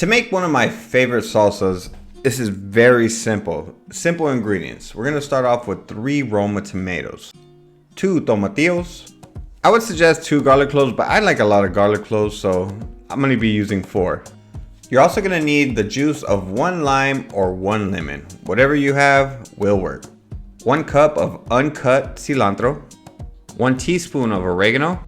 To make one of my favorite salsas, this is very simple. Simple ingredients. We're going to start off with 3 Roma tomatoes, 2 tomatillos. I would suggest 2 garlic cloves, but I like a lot of garlic cloves, so I'm going to be using 4. You're also going to need the juice of 1 lime or 1 lemon. Whatever you have will work. 1 cup of uncut cilantro, 1 teaspoon of oregano,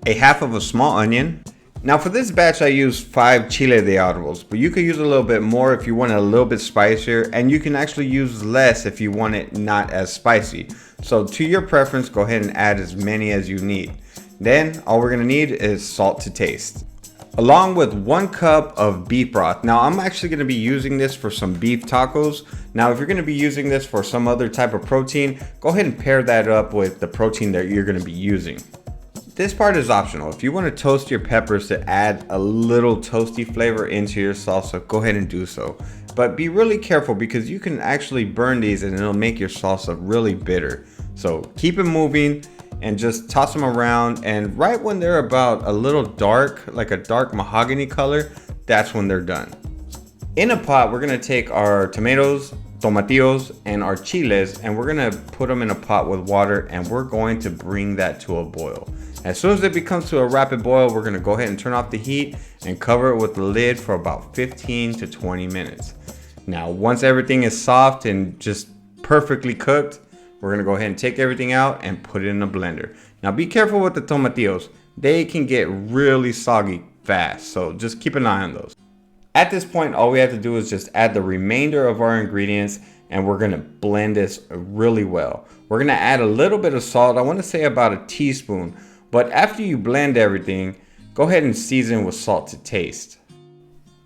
a half of a small onion. Now for this batch I used 5 chile de arbol, but you could use a little bit more if you want it a little bit spicier, and you can actually use less if you want it not as spicy. So to your preference, go ahead and add as many as you need. Then all we're gonna need is salt to taste, along with 1 cup of beef broth. Now I'm actually gonna be using this for some beef tacos. Now if you're gonna be using this for some other type of protein, go ahead and pair that up with the protein that you're gonna be using. This part is optional. If you want to toast your peppers to add a little toasty flavor into your salsa, go ahead and do so. But be really careful because you can actually burn these and it'll make your salsa really bitter. So keep it moving and just toss them around, and right when they're about a little dark, like a dark mahogany color, that's when they're done. In a pot, we're going to take our tomatoes, tomatillos, and our chiles, and we're going to put them in a pot with water, and we're going to bring that to a boil. As soon as it becomes to a rapid boil, we're going to go ahead and turn off the heat and cover it with the lid for about 15 to 20 minutes. Now, once everything is soft and just perfectly cooked, we're going to go ahead and take everything out and put it in a blender. Now, be careful with the tomatillos. They can get really soggy fast, so just keep an eye on those. At this point, all we have to do is just add the remainder of our ingredients, and we're going to blend this really well. We're going to add a little bit of salt. I want to say about a teaspoon. But after you blend everything, go ahead and season with salt to taste.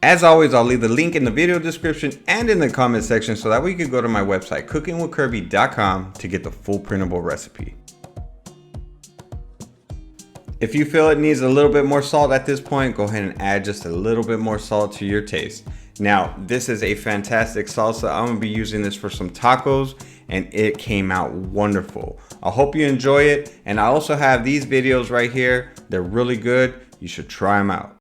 As always, I'll leave the link in the video description and in the comment section so that way you can go to my website, cookingwithkirby.com, to get the full printable recipe. If you feel it needs a little bit more salt at this point, go ahead and add just a little bit more salt to your taste. Now, this is a fantastic salsa. I'm gonna be using this for some tacos, and it came out wonderful. I hope you enjoy it, and I also have these videos right here. They're really good. You should try them out.